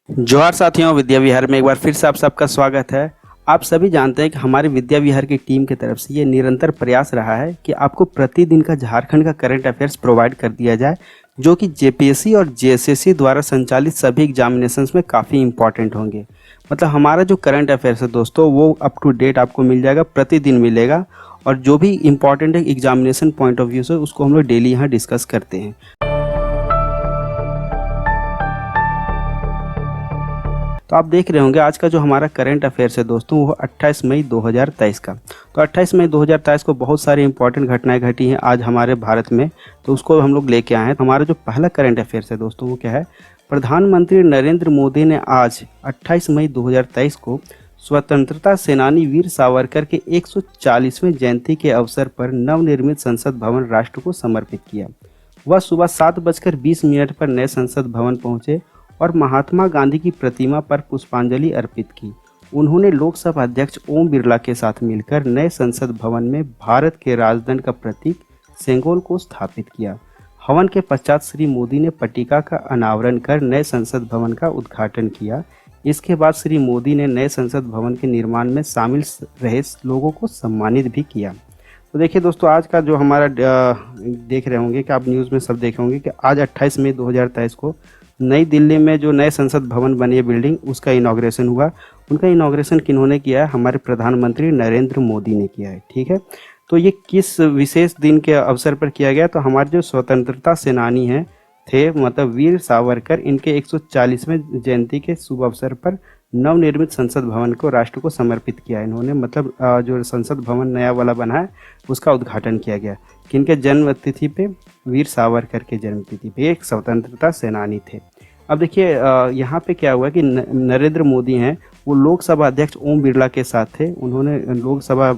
जोहार साथियों, विद्या विहार में एक बार फिर से आप सबका स्वागत है। आप सभी जानते हैं कि हमारी विद्या विहार की टीम की तरफ से ये निरंतर प्रयास रहा है कि आपको प्रतिदिन का झारखंड का करंट अफेयर्स प्रोवाइड कर दिया जाए, जो कि जेपीएससी और जेएसएससी द्वारा संचालित सभी एग्जामिनेशंस में काफ़ी इंपॉर्टेंट होंगे। मतलब हमारा जो करंट अफेयर्स है दोस्तों, वो अप टू डेट आपको मिल जाएगा, प्रतिदिन मिलेगा। और जो भी इंपॉर्टेंट है एग्जामिनेशन पॉइंट ऑफ व्यू से, उसको हम लोग डेली यहाँ डिस्कस करते हैं। तो आप देख रहे होंगे आज का जो हमारा करंट अफेयर्स है दोस्तों, वो 28 मई 2023 का। तो 28 मई 2023 को बहुत सारी इंपॉर्टेंट घटनाएं घटी हैं आज हमारे भारत में, तो उसको हम लोग लेके आए हैं। तो हमारा जो पहला करंट अफेयर्स है दोस्तों, वो क्या है? प्रधानमंत्री नरेंद्र मोदी ने आज 28 मई 2023 को स्वतंत्रता सेनानी वीर सावरकर के 140वें जयंती के अवसर पर नवनिर्मित संसद भवन राष्ट्र को समर्पित किया। वह सुबह 7:20 पर नए संसद भवन पहुंचे और महात्मा गांधी की प्रतिमा पर पुष्पांजलि अर्पित की। उन्होंने लोकसभा अध्यक्ष ओम बिरला के साथ मिलकर नए संसद भवन में भारत के राजदंड का प्रतीक सेंगोल को स्थापित किया। हवन के पश्चात श्री मोदी ने पट्टिका का अनावरण कर नए संसद भवन का उद्घाटन किया। इसके बाद श्री मोदी ने नए संसद भवन के निर्माण में शामिल रहे लोगों को सम्मानित भी किया। तो देखिए दोस्तों, आज का जो हमारा देख रहे होंगे कि आप न्यूज़ में सब देखे होंगे कि आज 28 मई 2023 को नई दिल्ली में जो नए संसद भवन बनी है बिल्डिंग, उसका इनॉग्रेशन हुआ। उनका इनॉग्रेशन किन्होंने किया है? हमारे प्रधानमंत्री नरेंद्र मोदी ने किया है। ठीक है, तो ये किस विशेष दिन के अवसर पर किया गया? तो हमारे जो स्वतंत्रता सेनानी हैं थे, मतलब वीर सावरकर, इनके 140वें जयंती के शुभ अवसर पर नवनिर्मित संसद भवन को राष्ट्र को समर्पित किया इन्होंने। मतलब जो संसद भवन नया वाला बना है, उसका उद्घाटन किया गया। किनके जन्म तिथि पे? वीर सावरकर के जन्म तिथि पे, एक स्वतंत्रता सेनानी थे। अब देखिए यहाँ पे क्या हुआ कि नरेंद्र मोदी हैं, वो लोकसभा अध्यक्ष ओम बिरला के साथ थे। उन्होंने लोकसभा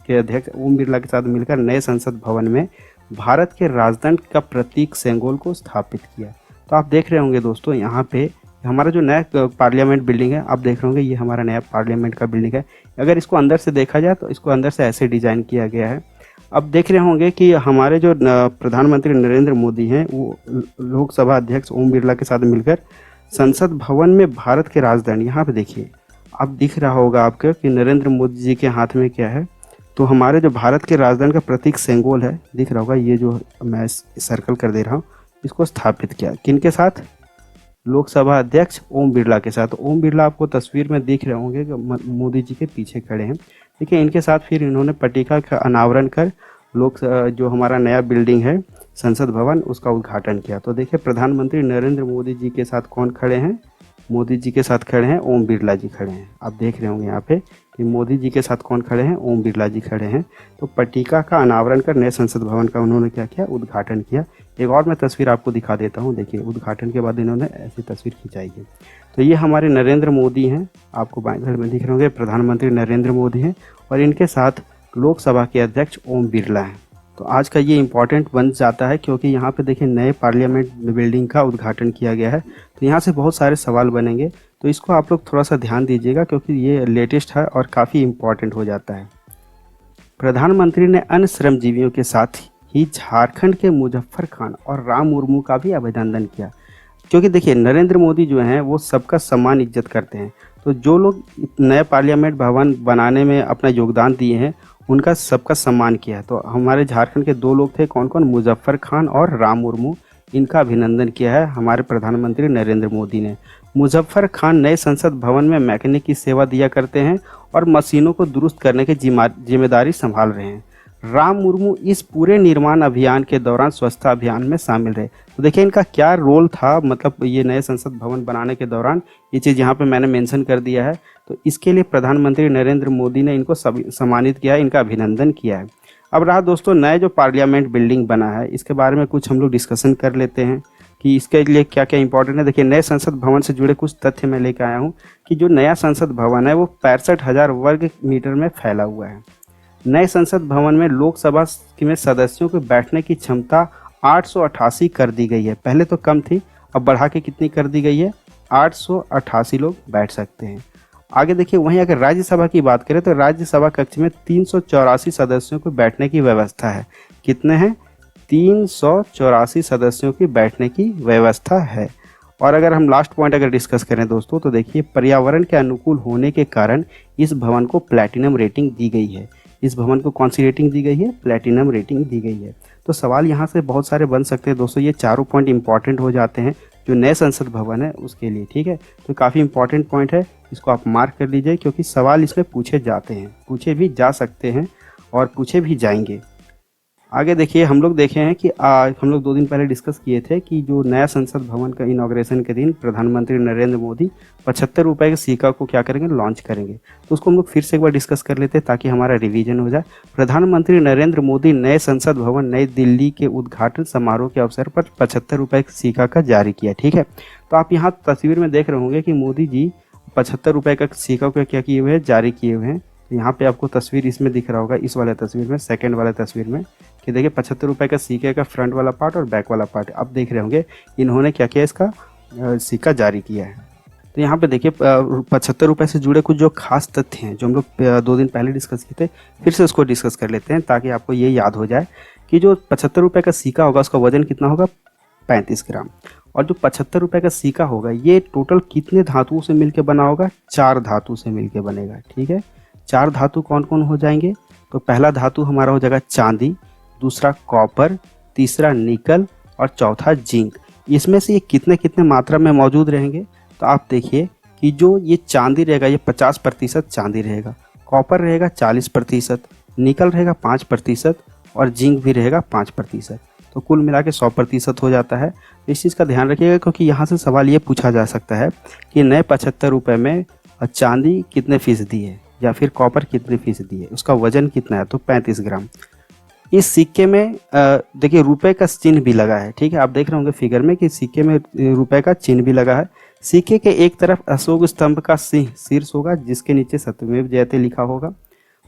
के अध्यक्ष ओम बिरला के साथ मिलकर नए संसद भवन में भारत के राजदंड का प्रतीक सेंगोल को स्थापित किया। तो आप देख रहे होंगे दोस्तों, यहाँ पे हमारा जो नया पार्लियामेंट बिल्डिंग है, आप देख रहे होंगे ये हमारा नया पार्लियामेंट का बिल्डिंग है। अगर इसको अंदर से देखा जाए तो इसको अंदर से ऐसे डिज़ाइन किया गया है। अब देख रहे होंगे कि हमारे जो प्रधानमंत्री नरेंद्र मोदी हैं, वो लोकसभा अध्यक्ष ओम बिरला के साथ मिलकर संसद भवन में भारत के राजदंड, यहाँ पे देखिए, अब दिख रहा होगा आपको कि नरेंद्र मोदी जी के हाथ में क्या है? तो हमारे जो भारत के राजदंड का प्रतीक सेंगोल है, दिख रहा होगा, ये जो मैं सर्कल कर दे रहा हूँ, इसको स्थापित किया। किनके साथ? लोकसभा अध्यक्ष ओम बिरला के साथ। ओम बिरला आपको तस्वीर में दिख रहे होंगे कि मोदी जी के पीछे खड़े हैं। देखिए, इनके साथ फिर इन्होंने पट्टिका का अनावरण कर जो हमारा नया बिल्डिंग है संसद भवन, उसका उद्घाटन किया। तो देखिए, प्रधानमंत्री नरेंद्र मोदी जी के साथ कौन खड़े हैं? मोदी जी के साथ खड़े हैं ओम बिरला जी खड़े हैं। आप देख रहे होंगे यहाँ पे कि मोदी जी के साथ कौन खड़े हैं? ओम बिरला जी खड़े हैं। तो पट्टिका का अनावरण कर नए संसद भवन का उन्होंने क्या किया? उद्घाटन किया। एक और मैं तस्वीर आपको दिखा देता हूँ। देखिए, उद्घाटन के बाद इन्होंने ऐसी तस्वीर खिंचाई है। तो ये हमारे नरेंद्र मोदी हैं, आपको बाएं साइड में दिख रहे होंगे, प्रधानमंत्री नरेंद्र मोदी हैं, और इनके साथ लोकसभा के अध्यक्ष ओम बिरला हैं। तो आज का ये इम्पॉर्टेंट बन जाता है, क्योंकि यहाँ पे देखिए नए पार्लियामेंट बिल्डिंग का उद्घाटन किया गया है। तो यहाँ से बहुत सारे सवाल बनेंगे, तो इसको आप लोग थोड़ा सा ध्यान दीजिएगा, क्योंकि ये लेटेस्ट है और काफ़ी इम्पॉर्टेंट हो जाता है। प्रधानमंत्री ने अन्य श्रमजीवियों के साथ ही झारखंड के मुजफ्फर खान और राम मुर्मू का भी अभिनंदन किया। क्योंकि देखिए, नरेंद्र मोदी जो हैं, वो सबका सम्मान इज्जत करते हैं। तो जो लोग नए पार्लियामेंट भवन बनाने में अपना योगदान दिए हैं, उनका सबका सम्मान किया है। तो हमारे झारखंड के 2 लोग थे, कौन कौन? मुजफ्फर खान और राम मुर्मू। इनका अभिनंदन किया है हमारे प्रधानमंत्री नरेंद्र मोदी ने। मुजफ्फर खान नए संसद भवन में मैकेनिक की सेवा दिया करते हैं और मशीनों को दुरुस्त करने की जिम्मेदारी संभाल रहे हैं। राम मुर्मू इस पूरे निर्माण अभियान के दौरान स्वच्छता अभियान में शामिल रहे। तो देखिए, इनका क्या रोल था, मतलब ये नए संसद भवन बनाने के दौरान, ये चीज़ यहाँ पे मैंने मेंशन कर दिया है। तो इसके लिए प्रधानमंत्री नरेंद्र मोदी ने इनको सम्मानित किया है, इनका अभिनंदन किया है। अब रहा दोस्तों नए जो पार्लियामेंट बिल्डिंग बना है, इसके बारे में कुछ हम लोग डिस्कशन कर लेते हैं कि इसके लिए क्या क्या इंपॉर्टेंट है। देखिए, नए संसद भवन से जुड़े कुछ तथ्य मैं लेकर आया हूँ कि जो नया संसद भवन है, वो 65,000 वर्ग मीटर में फैला हुआ है। नए संसद भवन में लोकसभा में सदस्यों को बैठने की क्षमता 888 कर दी गई है। पहले तो कम थी, अब बढ़ा के कितनी कर दी गई है? 888 लोग बैठ सकते हैं। आगे देखिए, वहीं अगर राज्यसभा की बात करें तो राज्यसभा कक्ष में 384 सदस्यों को बैठने की व्यवस्था है। कितने हैं? 384 सदस्यों की बैठने की व्यवस्था है। और अगर हम लास्ट पॉइंट अगर डिस्कस करें दोस्तों, तो देखिए पर्यावरण के अनुकूल होने के कारण इस भवन को प्लैटिनम रेटिंग दी गई है। इस भवन को कौन सी रेटिंग दी गई है? प्लैटिनम रेटिंग दी गई है। तो सवाल यहाँ से बहुत सारे बन सकते हैं दोस्तों, ये चारों पॉइंट इंपॉर्टेंट हो जाते हैं जो नए संसद भवन है उसके लिए, ठीक है। तो काफ़ी इंपॉर्टेंट पॉइंट है, इसको आप मार्क कर लीजिए क्योंकि सवाल इसमें पूछे जाते हैं, पूछे भी जा सकते हैं और पूछे भी जाएंगे। आगे देखिए, हम लोग देखे हैं कि हम लोग 2 दिन पहले डिस्कस किए थे कि जो नया संसद भवन का इनॉग्रेशन के दिन प्रधानमंत्री नरेंद्र मोदी 75 रुपये के सिक्का को क्या करेंगे? लॉन्च करेंगे। तो उसको हम लोग फिर से एक बार डिस्कस कर लेते हैं ताकि हमारा रिवीजन हो जाए। प्रधानमंत्री नरेंद्र मोदी नए संसद भवन नई दिल्ली के उद्घाटन समारोह के अवसर पर 75 रुपये के सिक्का का जारी किया, ठीक है। तो आप यहाँ तस्वीर में देख रहे होंगे कि मोदी जी 75 रुपये का सिक्का को क्या किए हुए हैं? जारी किए हुए हैं। यहाँ पे आपको तस्वीर इसमें दिख रहा होगा, इस वाले तस्वीर में, सेकंड वाले तस्वीर में, कि देखिए 75 रुपये का सिक्के का फ्रंट वाला पार्ट और बैक वाला पार्ट आप देख रहे होंगे। इन्होंने क्या किया? इसका सिक्का जारी किया है। तो यहाँ पे देखिए 75 रुपये से जुड़े कुछ जो खास तथ्य हैं जो हम लोग 2 दिन पहले डिस्कस किए थे, फिर से उसको डिस्कस कर लेते हैं ताकि आपको ये याद हो जाए कि जो 75 रुपये का सिक्का होगा उसका वजन कितना होगा? 35 ग्राम। और जो 75 रुपये का सिक्का होगा ये टोटल कितने धातुओं से मिलकर बना होगा? 4 धातु से मिलकर बनेगा, ठीक है। 4 धातु कौन कौन हो जाएंगे? तो पहला धातु हमारा हो जाएगा चांदी, दूसरा कॉपर, तीसरा निकल और चौथा जिंक। इसमें से ये कितने कितने मात्रा में मौजूद रहेंगे? तो आप देखिए कि जो ये चांदी रहेगा ये 50% चांदी रहेगा, कॉपर रहेगा 40%, निकल रहेगा 5% और जिंक भी रहेगा 5%। तो कुल मिला के 100% हो जाता है। इस चीज़ का ध्यान रखिएगा क्योंकि यहाँ से सवाल ये पूछा जा सकता है कि नए 75 रुपये में चांदी कितने फीसदी है या फिर कॉपर कितने फीसदी है, उसका वजन कितना है? तो 35 ग्राम। इस सिक्के में देखिए रुपए का चिन्ह भी लगा है, ठीक है। आप देख रहे होंगे फिगर में कि सिक्के में रुपए का चिन्ह भी लगा है। सिक्के के एक तरफ अशोक स्तंभ का सिंह शीर्ष होगा जिसके नीचे सत्यमेव जयते लिखा होगा।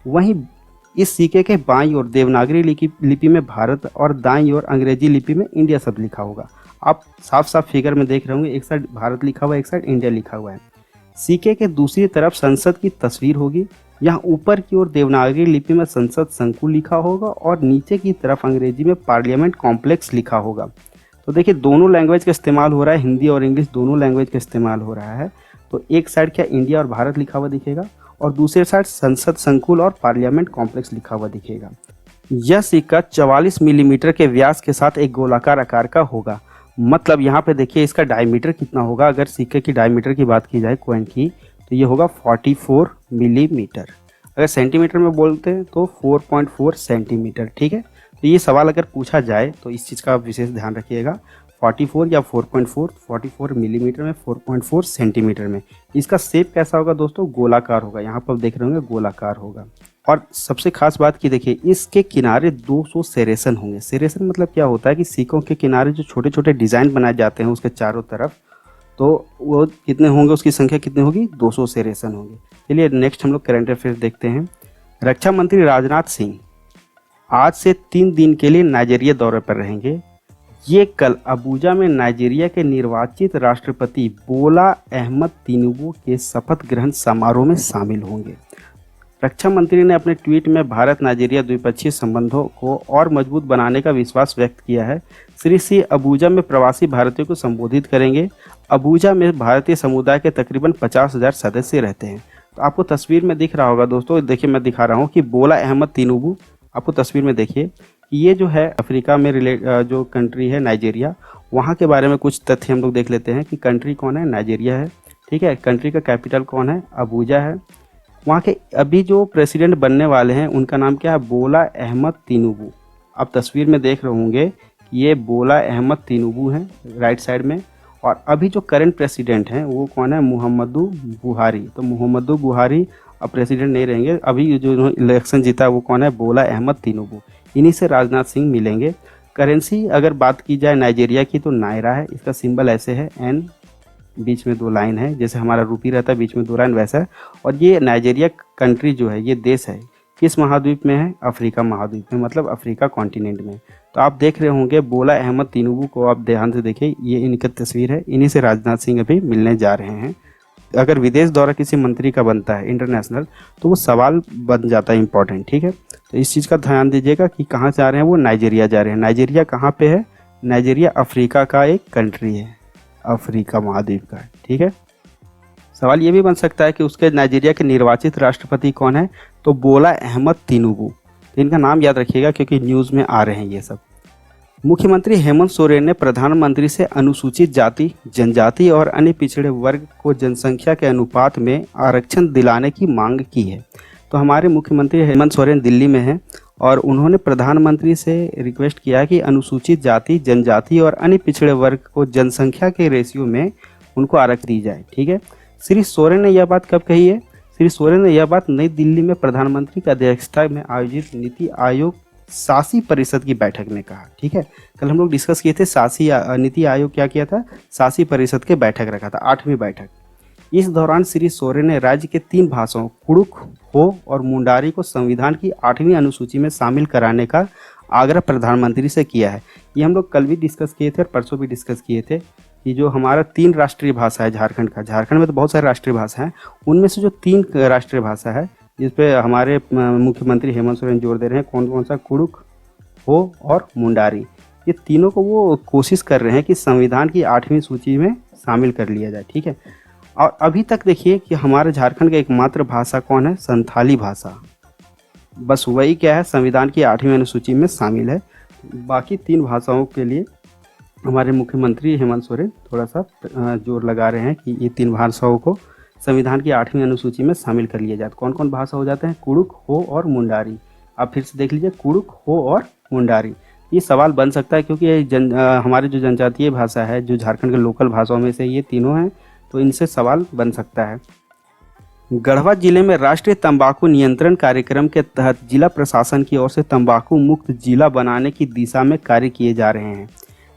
वहीं इस सिक्के के बाईं ओर देवनागरी लिपि में भारत और दाईं ओर अंग्रेजी लिपि में इंडिया शब्द लिखा होगा। आप साफ साफ फिगर में देख रहे होंगे, एक साइड भारत लिखा हुआ है, एक साइड इंडिया लिखा हुआ है। सिक्के के दूसरी तरफ संसद की तस्वीर होगी। यहाँ ऊपर की ओर देवनागरी लिपि में संसद संकुल लिखा होगा और नीचे की तरफ अंग्रेजी में पार्लियामेंट कॉम्प्लेक्स लिखा होगा। तो देखिए दोनों लैंग्वेज का इस्तेमाल हो रहा है, हिंदी और इंग्लिश दोनों लैंग्वेज का इस्तेमाल हो रहा है। तो एक साइड क्या इंडिया और भारत लिखा हुआ दिखेगा और दूसरे साइड संसद संकुल और पार्लियामेंट कॉम्प्लेक्स लिखा हुआ दिखेगा। यह सिक्का 44 मिलीमीटर के व्यास के साथ एक गोलाकार आकार का होगा। मतलब यहाँ पे देखिए इसका डायमीटर कितना होगा। अगर सिक्के की डायमीटर की बात की जाए कॉइन की तो ये होगा 44 मिलीमीटर। अगर सेंटीमीटर में बोलते हैं तो 4.4 सेंटीमीटर, ठीक है। तो ये सवाल अगर पूछा जाए तो इस चीज़ का विशेष ध्यान रखिएगा। 44 या 4.4, 44 मिलीमीटर में, 4.4 सेंटीमीटर में। इसका शेप कैसा होगा दोस्तों? गोलाकार होगा। यहाँ पर देख रहे होंगे गोलाकार होगा। और सबसे खास बात की देखिए इसके किनारे 200 सेरेसन होंगे। सेरेसन मतलब क्या होता है कि सिक्कों के किनारे जो छोटे छोटे डिज़ाइन बनाए जाते हैं उसके चारों तरफ, तो वो कितने होंगे? उसकी संख्या कितनी होगी? 200 सेरेसन होंगे। चलिए नेक्स्ट हम लोग करंट अफेयर्स देखते हैं। रक्षा मंत्री राजनाथ सिंह आज से 3 दिन के लिए नाइजीरिया दौरे पर रहेंगे। ये कल अबुजा में नाइजीरिया के निर्वाचित राष्ट्रपति बोला अहमद तिनुबू के शपथ ग्रहण समारोह में शामिल होंगे। रक्षा मंत्री ने अपने ट्वीट में भारत नाइजीरिया द्विपक्षीय संबंधों को और मजबूत बनाने का विश्वास व्यक्त किया है। श्री सिंह अबुजा में प्रवासी भारतीयों को संबोधित करेंगे। अबुजा में भारतीय समुदाय के तकरीबन 50,000 सदस्य रहते हैं। तो आपको तस्वीर में दिख रहा होगा दोस्तों, देखिए मैं दिखा रहा हूँ कि बोला अहमद तिनुबू, आपको तस्वीर में देखिए ये जो है अफ्रीका में जो कंट्री है नाइजीरिया, वहाँ के बारे में कुछ तथ्य हम लोग देख लेते हैं कि कंट्री कौन है? नाइजीरिया है, ठीक है। कंट्री का कैपिटल कौन है? अबुजा है। वहाँ के अभी जो प्रेसिडेंट बनने वाले हैं उनका नाम क्या है? बोला अहमद तिनुबू। आप तस्वीर में देख रहे होंगे ये बोला अहमद तिनुबू हैं राइट साइड में। और अभी जो करंट प्रेसिडेंट हैं वो कौन है? मुहम्मदू बुहारी। तो मुहम्मदू बुहारी अब प्रेसिडेंट नहीं रहेंगे। अभी जो इलेक्शन जीता वो कौन है? बोला अहमद तिनुबू। इन्हीं से राजनाथ सिंह मिलेंगे। करेंसी अगर बात की जाए नाइजीरिया की तो नायरा है। इसका सिंबल ऐसे है एन, बीच में 2 लाइन है, जैसे हमारा रुपी रहता है बीच में 2 लाइन वैसा है। और ये नाइजीरिया कंट्री जो है, ये देश है, किस महाद्वीप में है? अफ्रीका महाद्वीप में, मतलब अफ्रीका कॉन्टिनेंट में। तो आप देख रहे होंगे बोला अहमद तिनुबू को, आप ध्यान से देखिए ये इनकी तस्वीर है। इन्हीं से राजनाथ सिंह अभी मिलने जा रहे हैं। अगर विदेश दौरा किसी मंत्री का बनता है इंटरनेशनल तो वो सवाल बन जाता है इंपॉर्टेंट, ठीक है। तो इस चीज़ का ध्यान दीजिएगा कि कहाँ जा रहे हैं वो? नाइजीरिया जा रहे हैं। नाइजीरिया कहाँ पे है? नाइजीरिया अफ्रीका का एक कंट्री है। अफ्रीका महाद्वीप का है। ठीक है, सवाल ये भी बन सकता है कि उसके नाइजीरिया के निर्वाचित राष्ट्रपति कौन है, तो बोला अहमद तिनुबू। तो इनका नाम याद रखिएगा क्योंकि न्यूज़ में आ रहे हैं ये सब। मुख्यमंत्री हेमंत सोरेन ने प्रधानमंत्री से अनुसूचित जाति, जनजाति और अन्य पिछड़े वर्ग को जनसंख्या के अनुपात में आरक्षण दिलाने की मांग की है। तो हमारे मुख्यमंत्री हेमंत सोरेन दिल्ली में हैं और उन्होंने प्रधानमंत्री से रिक्वेस्ट किया कि अनुसूचित जाति, जनजाति और अन्य पिछड़े वर्ग को जनसंख्या के रेशियो में उनको आरक्षण दी जाए। ठीक है, श्री सोरेन ने यह बात कब कही है? श्री सोरेन ने यह बात नई दिल्ली में प्रधानमंत्री की अध्यक्षता में आयोजित नीति आयोग शासी परिषद की बैठक में कहा। ठीक है, कल हम लोग डिस्कस किए थे शासी नीति आयोग क्या किया था, शासी परिषद के बैठक रखा था, 8वीं बैठक। इस दौरान श्री सोरेन ने राज्य के 3 भाषाओं कुड़ुख, हो और मुंडारी को संविधान की 8वीं अनुसूची में शामिल कराने का आग्रह प्रधानमंत्री से किया है। ये हम लोग कल भी डिस्कस किए थे और परसों भी डिस्कस किए थे कि जो हमारा 3 राष्ट्रीय भाषा है झारखंड का, झारखंड में तो बहुत सारे राष्ट्रीय भाषा हैं, उनमें से जो 3 राष्ट्रीय भाषा है जिस पे हमारे मुख्यमंत्री हेमंत सोरेन जोर दे रहे हैं, कौन कौन सा, कुड़ुख, हो और मुंडारी, ये तीनों को वो कोशिश कर रहे हैं कि संविधान की 8वीं सूची में शामिल कर लिया जाए। ठीक है, और अभी तक देखिए कि हमारे झारखंड का एकमात्र भाषा कौन है, संथाली भाषा, बस वही क्या है संविधान की 8वीं अनुसूची में शामिल है। बाकी 3 भाषाओं के लिए हमारे मुख्यमंत्री हेमंत सोरेन थोड़ा सा जोर लगा रहे हैं कि ये 3 भाषाओं को संविधान की 8वीं अनुसूची में शामिल कर लिया जाए। कौन कौन भाषा हो जाते हैं, कुड़ुख, हो और मुंडारी। आप फिर से देख लीजिए, कुड़ुख, हो और मुंडारी। ये सवाल बन सकता है क्योंकि ये हमारी जो जनजातीय भाषा है, जो झारखंड के लोकल भाषाओं में से ये तीनों हैं, तो इनसे सवाल बन सकता है। गढ़वा जिले में राष्ट्रीय तंबाकू नियंत्रण कार्यक्रम के तहत जिला प्रशासन की ओर से तंबाकू मुक्त जिला बनाने की दिशा में कार्य किए जा रहे हैं।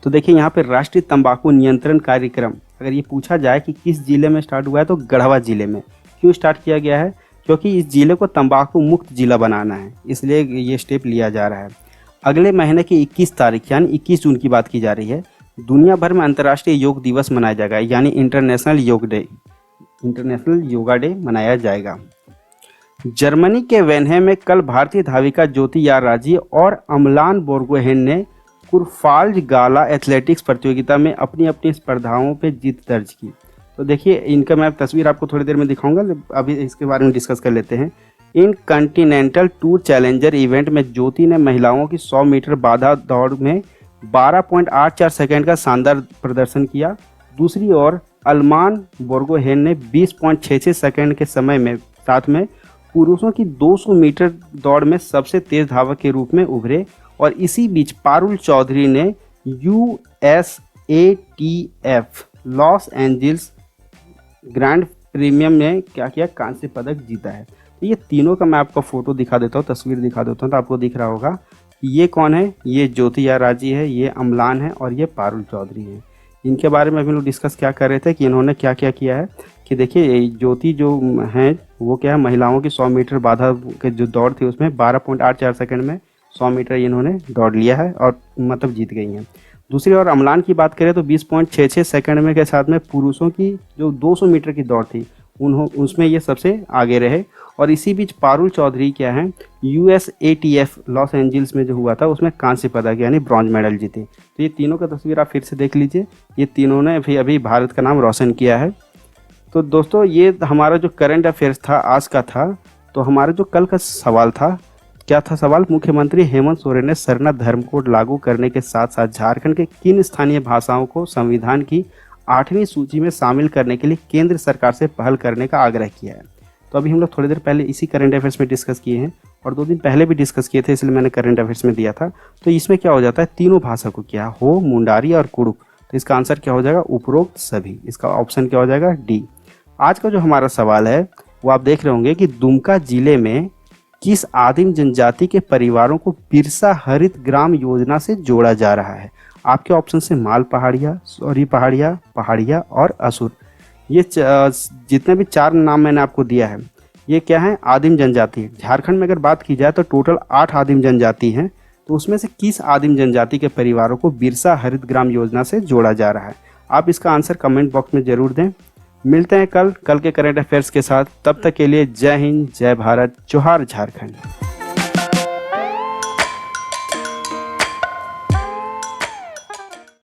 तो देखिए यहाँ पे राष्ट्रीय तंबाकू नियंत्रण कार्यक्रम अगर ये पूछा जाए कि किस जिले में स्टार्ट हुआ है, तो गढ़वा जिले में। क्यों स्टार्ट किया गया है? क्योंकि इस जिले को तंबाकू मुक्त जिला बनाना है, इसलिए ये स्टेप लिया जा रहा है। अगले महीने की 21 तारीख यानी 21 जून की बात की जा रही है, दुनिया भर में अंतर्राष्ट्रीय योग दिवस मनाया जाएगा, यानी इंटरनेशनल योगा डे मनाया जाएगा। जर्मनी के वेनहेम में कल भारतीय धाविका ज्योति याराजी और अमलान बोर्गोहेन ने कुरफाल्ज गाला एथलेटिक्स प्रतियोगिता में अपनी अपनी स्पर्धाओं पे जीत दर्ज की। तो देखिए इनका मैं तस्वीर आपको थोड़ी देर में दिखाऊंगा, अभी इसके बारे में डिस्कस कर लेते हैं। इन कॉन्टिनेंटल टूर चैलेंजर इवेंट में ज्योति ने महिलाओं की 100 मीटर बाधा दौड़ में 12.84 सेकंड का शानदार प्रदर्शन किया। दूसरी ओर अल्मान बोर्गोहेन ने 20.66 सेकंड के समय में साथ में पुरुषों की 200 मीटर दौड़ में सबसे तेज धावक के रूप में उभरे। और इसी बीच पारुल चौधरी ने USATF Los Angeles grand premium में क्या किया, कांस्य पदक जीता है। तो ये तीनों का मैं आपको फोटो दिखा देता हूँ, तस्वीर दिखा देता हूँ, तो आपको दिख रहा होगा ये कौन है, ये ज्योति याराजी है, ये अमलान है और ये पारुल चौधरी है। इनके बारे में अभी लोग डिस्कस क्या कर रहे थे कि इन्होंने क्या क्या किया है कि देखिए ज्योति जो है वो क्या है, महिलाओं की 100 मीटर बाधा के जो दौड़ थी उसमें 12.84 सेकंड में 100 मीटर इन्होंने दौड़ लिया है और मतलब जीत गई हैं। दूसरी ओर अमलान की बात करें तो 20.66 सेकंड में के साथ में पुरुषों की जो 200 मीटर की दौड़ थी उसमें ये सबसे आगे रहे। और इसी बीच पारुल चौधरी क्या है, USATF लॉस एंजल्स में जो हुआ था उसमें कांस्य पदक यानी ब्रॉन्ज मेडल जीते। तो ये तीनों का तस्वीर आप फिर से देख लीजिए, ये तीनों ने अभी भारत का नाम रोशन किया है। तो दोस्तों ये हमारा जो करंट अफेयर्स था आज का था। तो हमारा जो कल का सवाल था, क्या था सवाल, मुख्यमंत्री हेमंत सोरेन ने सरना धर्म कोड लागू करने के साथ साथ झारखंड के किन स्थानीय भाषाओं को संविधान की 8वीं सूची में शामिल करने के लिए केंद्र सरकार से पहल करने का आग्रह किया है। तो अभी हम लोग थोड़ी देर पहले इसी करंट अफेयर्स में डिस्कस किए हैं और 2 दिन पहले भी डिस्कस किए थे, इसलिए मैंने करंट अफेयर्स में दिया था। तो इसमें क्या हो जाता है, तीनों भाषा को क्या हो, मुंडारी और कुड़ुक। तो इसका आंसर क्या हो जाएगा, उपरोक्त सभी। इसका ऑप्शन क्या हो जाएगा, डी। आज का जो हमारा सवाल है वो आप देख रहे होंगे कि दुमका जिले में किस आदिम जनजाति के परिवारों को बिरसा हरित ग्राम योजना से जोड़ा जा रहा है। आपके ऑप्शन से माल पहाड़िया, सौरी पहाड़िया, पहाड़िया और असुर। ये जितने भी 4 नाम मैंने आपको दिया है ये क्या है, आदिम जनजाति। झारखंड में अगर बात की जाए तो टोटल 8 आदिम जनजाति हैं। तो उसमें से किस आदिम जनजाति के परिवारों को बिरसा हरित ग्राम योजना से जोड़ा जा रहा है। आप इसका आंसर कमेंट बॉक्स में जरूर दें। मिलते हैं कल के करंट अफेयर्स के साथ। तब तक के लिए जय हिंद, जय भारत, जोहार झारखंड।